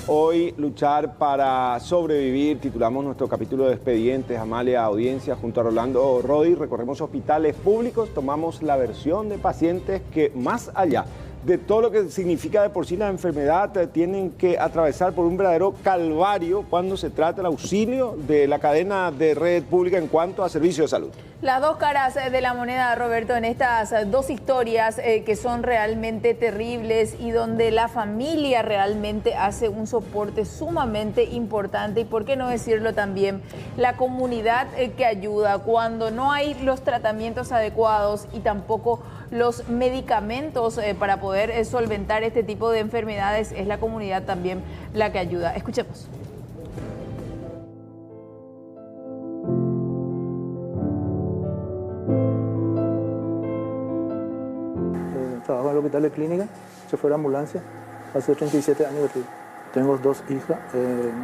Hoy, luchar para sobrevivir, titulamos nuestro capítulo de expedientes, Amalia Audiencia, junto a Rolando Rodi, recorremos hospitales públicos, tomamos la versión de pacientes que más allá de todo lo que significa de por sí la enfermedad, tienen que atravesar por un verdadero calvario cuando se trata del auxilio de la cadena de red pública en cuanto a servicios de salud. Las dos caras de la moneda, Roberto, en estas dos historias que son realmente terribles y donde la familia realmente hace un soporte sumamente importante y, por qué no decirlo también, la comunidad que ayuda cuando no hay los tratamientos adecuados y tampoco los medicamentos para poder solventar este tipo de enfermedades, es la comunidad también la que ayuda. Escuchemos. Trabajo en el hospital de clínica, chofer de ambulancia, hace 37 años que estoy. Tengo dos hijas,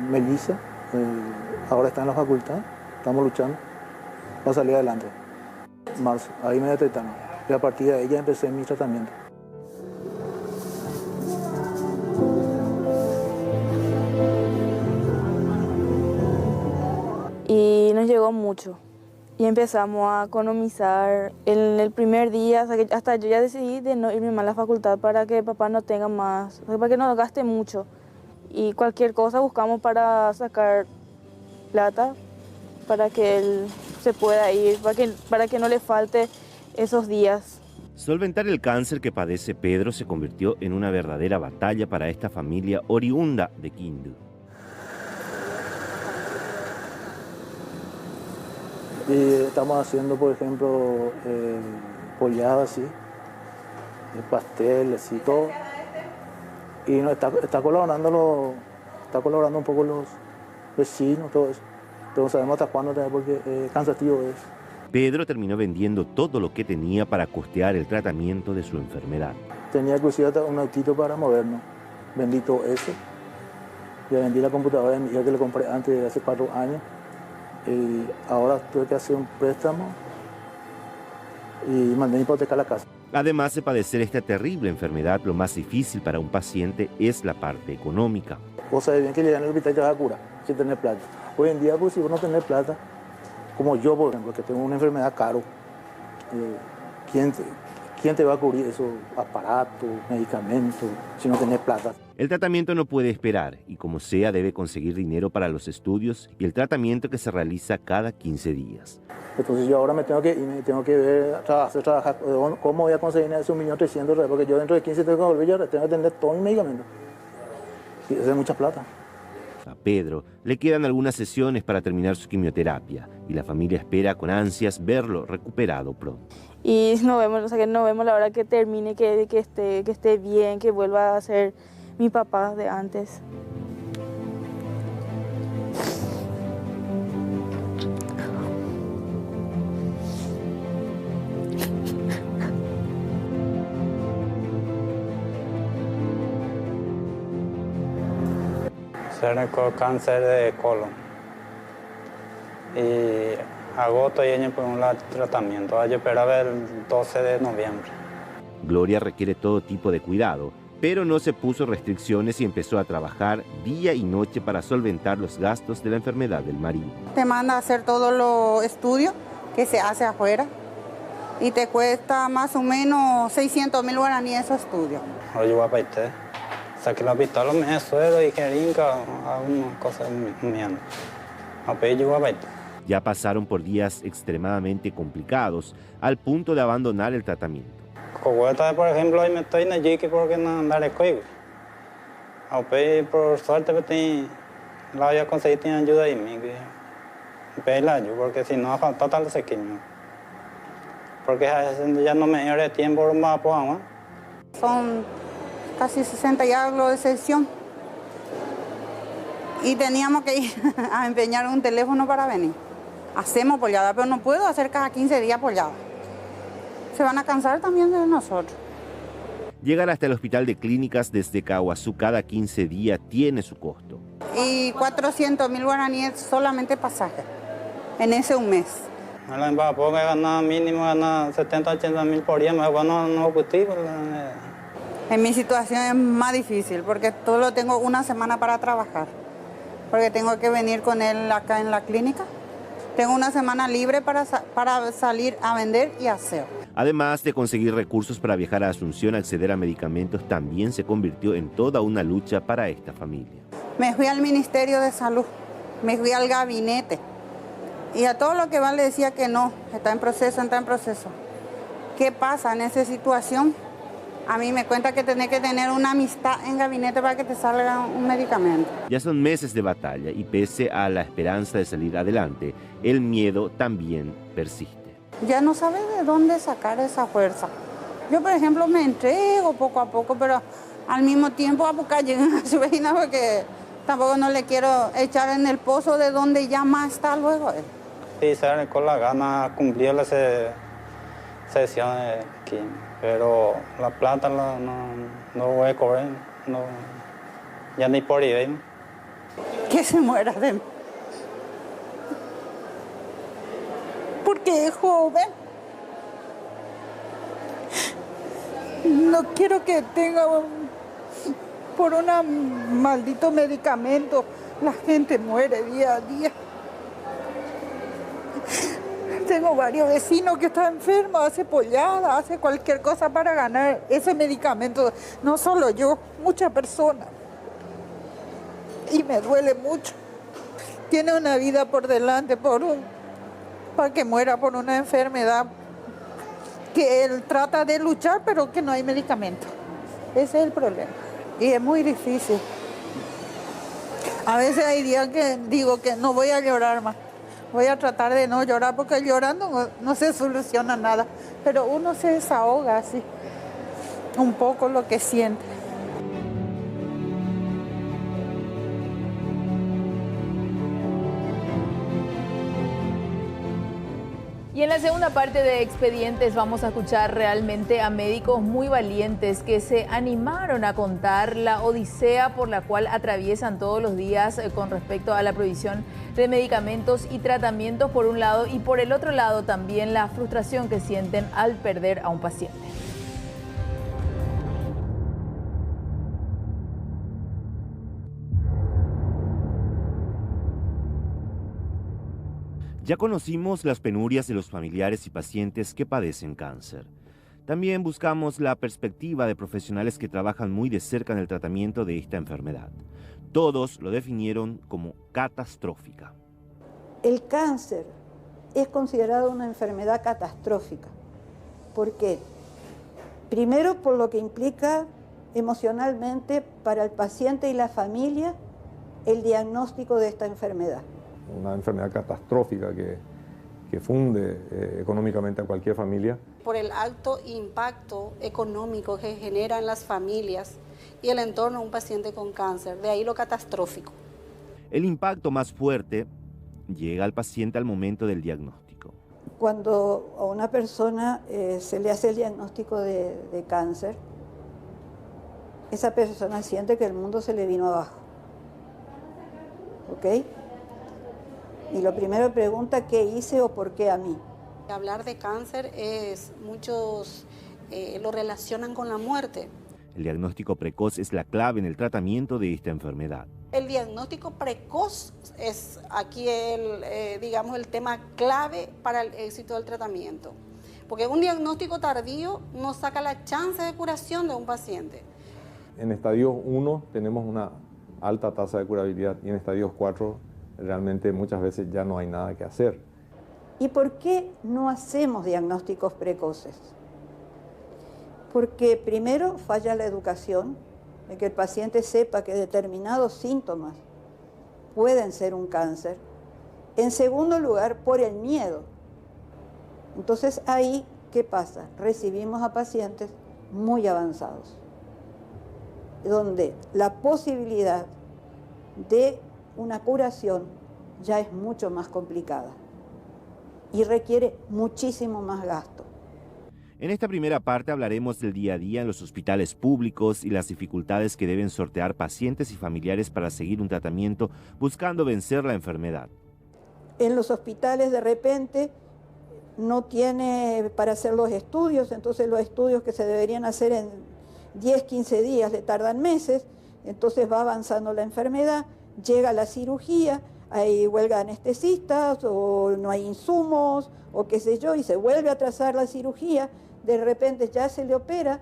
Melissa, ahora está en la facultad, estamos luchando para salir adelante. Marzo, ahí me detectaron y a partir de ahí ya empecé mi tratamiento. Y nos llegó mucho. Y empezamos a economizar. En el primer día, hasta yo ya decidí de no irme más a la facultad para que papá no tenga más, para que no gaste mucho. Y cualquier cosa buscamos para sacar plata, para que él se pueda ir, para que no le falte esos días. Solventar el cáncer que padece Pedro se convirtió en una verdadera batalla para esta familia oriunda de Quindú. Y estamos haciendo, por ejemplo, pollada así, pastel, así, todo. Y nos está colaborando un poco los vecinos, todo eso. Pero sabemos hasta cuándo también porque cansativo es. Pedro terminó vendiendo todo lo que tenía para costear el tratamiento de su enfermedad. Tenía que usar un autito para movernos. Vendí todo eso. Ya vendí la computadora de mi hija que le compré antes de hace 4 años. Y ahora tuve que hacer un préstamo y mandé hipotecar la casa. Además de padecer esta terrible enfermedad, lo más difícil para un paciente es la parte económica. Vos sabés bien que llegar al hospital te vas a curar sin tener plata. Hoy en día, pues, si vos no tenés plata, como yo, por ejemplo, que tengo una enfermedad caro, ¿quién te va a cubrir esos aparatos, medicamentos, si no tenés plata? El tratamiento no puede esperar y como sea debe conseguir dinero para los estudios y el tratamiento que se realiza cada 15 días. Entonces yo ahora me tengo que ver, hacer trabajar, ¿cómo voy a conseguir esos 1.300.000? Porque yo dentro de 15 tengo que volver, yo tengo que tener todo mi medicamento. Y eso es mucha plata. A Pedro le quedan algunas sesiones para terminar su quimioterapia y la familia espera con ansias verlo recuperado pronto. Y no vemos la hora que termine, que esté bien, que vuelva a ser mi papá de antes. Se con cáncer de colon. Y agosto y año por un tratamiento. Yo esperaba el 12 de noviembre. Gloria requiere todo tipo de cuidado, pero no se puso restricciones y empezó a trabajar día y noche para solventar los gastos de la enfermedad del marido. Te manda a hacer todos los estudios que se hace afuera y te cuesta más o menos 600.000 guaraníes esos estudios. Ahora yo voy a paiste. Saqué la pistola, me suero y jeringa, algunas cosas mías. A pedir yo voy a paiste. Ya pasaron por días extremadamente complicados al punto de abandonar el tratamiento. Cogueta, por ejemplo, hoy me estoy en el jique porque no andar de cuello. A pedir, por suerte, la voy a conseguir tener ayuda de mí. Pedir la ayuda, porque si no, falta tal sequín. Porque ya no me dio tiempo más por agua. Son casi 60 y algo de sesión. Y teníamos que ir a empeñar un teléfono para venir. Hacemos pollada, pero no puedo hacer cada 15 días pollada. Se van a cansar también de nosotros. Llegar hasta el hospital de clínicas desde Caguazú cada 15 días tiene su costo. Y 400.000 guaraníes solamente pasaje, en ese un mes. En la embajada gana mínimo, gana 70, 80 mil por día, me bueno, no objetivo. En mi situación es más difícil porque solo tengo una semana para trabajar, porque tengo que venir con él acá en la clínica. Tengo una semana libre para salir a vender y hacer. Además de conseguir recursos para viajar a Asunción, acceder a medicamentos también se convirtió en toda una lucha para esta familia. Me fui al Ministerio de Salud, me fui al gabinete y a todo lo que va le decía que no, está en proceso, está en proceso. ¿Qué pasa en esa situación? A mí me cuenta que tenés que tener una amistad en gabinete para que te salga un medicamento. Ya son meses de batalla y pese a la esperanza de salir adelante, el miedo también persiste. Ya no sabes de dónde sacar esa fuerza. Yo, por ejemplo, me entrego poco a poco, pero al mismo tiempo a buscar llegar a su vecina porque tampoco no le quiero echar en el pozo de donde ya más está luego él. Sí, sale con la gana cumplir las sesiones aquí, pero la plata no voy a cobrar, no, ya ni por ahí. Que se muera de mí. Porque es joven. No quiero que tenga por un maldito medicamento. La gente muere día a día. Tengo varios vecinos que están enfermos, hace pollada, hace cualquier cosa para ganar ese medicamento. No solo yo, muchas personas. Y me duele mucho. Tiene una vida por delante para que muera por una enfermedad que él trata de luchar, pero que no hay medicamento. Ese es el problema. Y es muy difícil. A veces hay días que digo que no voy a llorar más. Voy a tratar de no llorar porque llorando no se soluciona nada. Pero uno se desahoga así, un poco lo que siente. Y en la segunda parte de Expedientes vamos a escuchar realmente a médicos muy valientes que se animaron a contar la odisea por la cual atraviesan todos los días con respecto a la provisión de medicamentos y tratamientos por un lado y por el otro lado también la frustración que sienten al perder a un paciente. Ya conocimos las penurias de los familiares y pacientes que padecen cáncer. También buscamos la perspectiva de profesionales que trabajan muy de cerca en el tratamiento de esta enfermedad. Todos lo definieron como catastrófica. El cáncer es considerado una enfermedad catastrófica. ¿Por qué? Primero, por lo que implica emocionalmente para el paciente y la familia el diagnóstico de esta enfermedad. Una enfermedad catastrófica que funde económicamente a cualquier familia. Por el alto impacto económico que genera en las familias y el entorno de un paciente con cáncer, de ahí lo catastrófico. El impacto más fuerte llega al paciente al momento del diagnóstico. Cuando a una persona se le hace el diagnóstico de cáncer, esa persona siente que el mundo se le vino abajo. ¿Ok? Y lo primero pregunta, ¿qué hice o por qué a mí? Hablar de cáncer muchos lo relacionan con la muerte. El diagnóstico precoz es la clave en el tratamiento de esta enfermedad. El diagnóstico precoz es aquí el tema clave para el éxito del tratamiento. Porque un diagnóstico tardío no saca la chance de curación de un paciente. En estadios 1 tenemos una alta tasa de curabilidad y en estadios 4 realmente muchas veces ya no hay nada que hacer. ¿Y por qué no hacemos diagnósticos precoces? Porque primero falla la educación, de que el paciente sepa que determinados síntomas pueden ser un cáncer. En segundo lugar, por el miedo. Entonces ahí, ¿qué pasa? Recibimos a pacientes muy avanzados, donde la posibilidad de una curación ya es mucho más complicada y requiere muchísimo más gasto. En esta primera parte hablaremos del día a día en los hospitales públicos y las dificultades que deben sortear pacientes y familiares para seguir un tratamiento buscando vencer la enfermedad. En los hospitales de repente no tiene para hacer los estudios, entonces los estudios que se deberían hacer 10, 15 días, le tardan meses, entonces va avanzando la enfermedad, llega la cirugía, hay huelga de anestesistas o no hay insumos o qué sé yo, y se vuelve a atrasar la cirugía, de repente ya se le opera,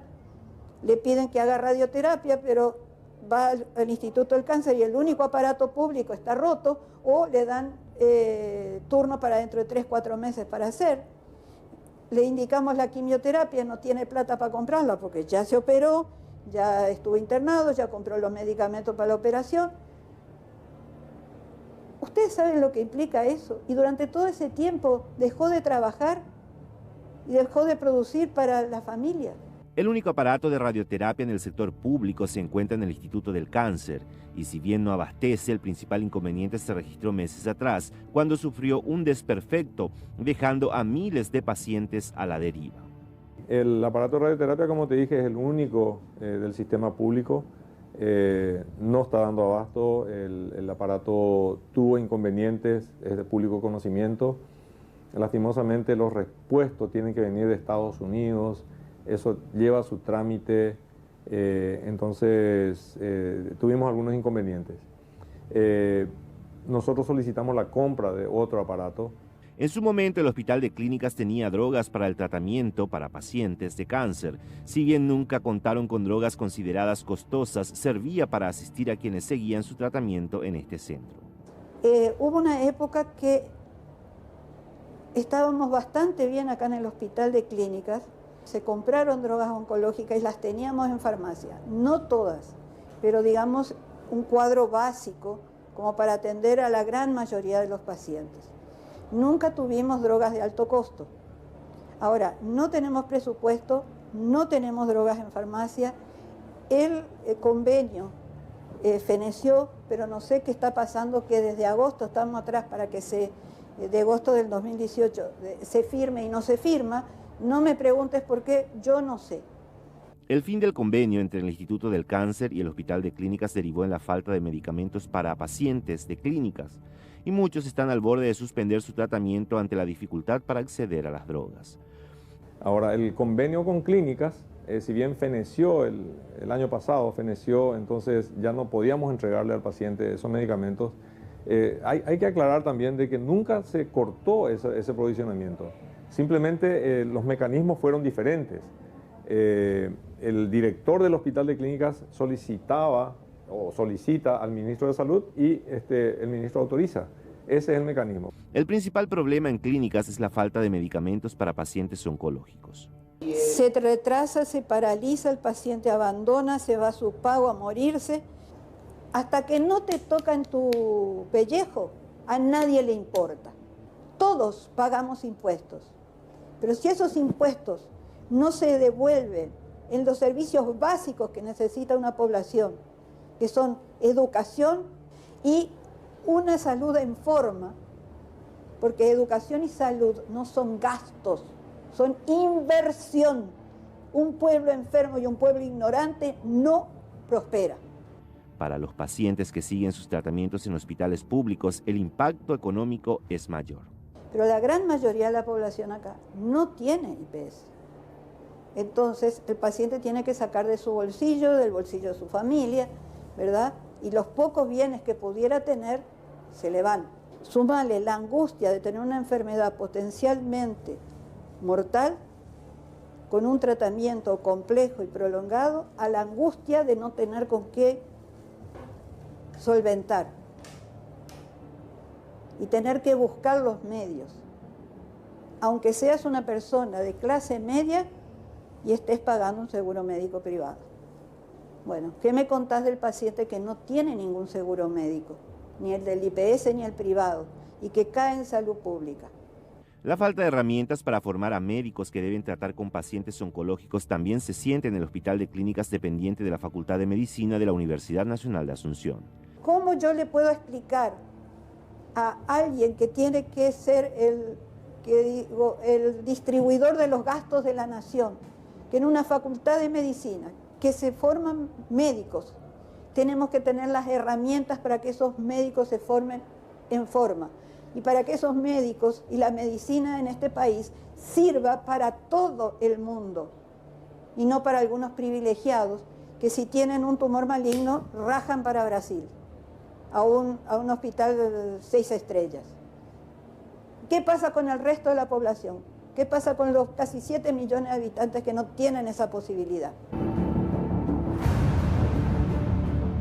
le piden que haga radioterapia, pero va al Instituto del Cáncer y el único aparato público está roto, o le dan turno para dentro de 3, 4 meses para hacer. Le indicamos la quimioterapia, no tiene plata para comprarla porque ya se operó, ya estuvo internado, ya compró los medicamentos para la operación. Ustedes saben lo que implica eso, y durante todo ese tiempo dejó de trabajar y dejó de producir para la familia. El único aparato de radioterapia en el sector público se encuentra en el Instituto del Cáncer, y si bien no abastece, el principal inconveniente se registró meses atrás, cuando sufrió un desperfecto, dejando a miles de pacientes a la deriva. El aparato de radioterapia, como te dije, es el único del sistema público. No está dando abasto, el aparato tuvo inconvenientes, es de público conocimiento. Lastimosamente los repuestos tienen que venir de Estados Unidos, eso lleva su trámite, entonces tuvimos algunos inconvenientes. Nosotros solicitamos la compra de otro aparato. En su momento, el Hospital de Clínicas tenía drogas para el tratamiento para pacientes de cáncer. Si bien nunca contaron con drogas consideradas costosas, servía para asistir a quienes seguían su tratamiento en este centro. Hubo una época que estábamos bastante bien acá en el Hospital de Clínicas. Se compraron drogas oncológicas y las teníamos en farmacia. No todas, pero digamos un cuadro básico como para atender a la gran mayoría de los pacientes. Nunca tuvimos drogas de alto costo. Ahora, no tenemos presupuesto, no tenemos drogas en farmacia. El convenio feneció, pero no sé qué está pasando, que desde agosto estamos atrás para que de agosto del 2018 se firme y no se firma. No me preguntes por qué, yo no sé. El fin del convenio entre el Instituto del Cáncer y el Hospital de Clínicas derivó en la falta de medicamentos para pacientes de clínicas, y muchos están al borde de suspender su tratamiento ante la dificultad para acceder a las drogas. Ahora, el convenio con clínicas, si bien feneció el año pasado, entonces ya no podíamos entregarle al paciente esos medicamentos. Hay que aclarar también de que nunca se cortó ese provisionamiento. Simplemente los mecanismos fueron diferentes. El director del Hospital de Clínicas solicitaba o solicita al ministro de Salud y el ministro autoriza. Ese es el mecanismo. El principal problema en clínicas es la falta de medicamentos para pacientes oncológicos. Se retrasa, se paraliza, el paciente abandona, se va a su pago a morirse. Hasta que no te toca en tu pellejo, a nadie le importa. Todos pagamos impuestos, pero si esos impuestos no se devuelven en los servicios básicos que necesita una población, que son educación y una salud en forma, porque educación y salud no son gastos, son inversión. Un pueblo enfermo y un pueblo ignorante no prospera. Para los pacientes que siguen sus tratamientos en hospitales públicos, el impacto económico es mayor. Pero la gran mayoría de la población acá no tiene IPS. Entonces, el paciente tiene que sacar de su bolsillo, del bolsillo de su familia, ¿verdad? Y los pocos bienes que pudiera tener, se le van. Súmale la angustia de tener una enfermedad potencialmente mortal, con un tratamiento complejo y prolongado, a la angustia de no tener con qué solventar y tener que buscar los medios. Aunque seas una persona de clase media y estés pagando un seguro médico privado. Bueno, ¿qué me contás del paciente que no tiene ningún seguro médico? Ni el del IPS ni el privado, y que cae en salud pública. La falta de herramientas para formar a médicos que deben tratar con pacientes oncológicos también se siente en el Hospital de Clínicas dependiente de la Facultad de Medicina de la Universidad Nacional de Asunción. ¿Cómo yo le puedo explicar a alguien que tiene que ser el distribuidor de los gastos de la nación, que en una facultad de medicina, que se forman médicos, tenemos que tener las herramientas para que esos médicos se formen en forma y para que esos médicos y la medicina en este país sirva para todo el mundo? y no para algunos privilegiados que si tienen un tumor maligno rajan para Brasil, a un hospital de 6 estrellas. ¿Qué pasa con el resto de la población? ¿Qué pasa con los casi 7 millones de habitantes que no tienen esa posibilidad?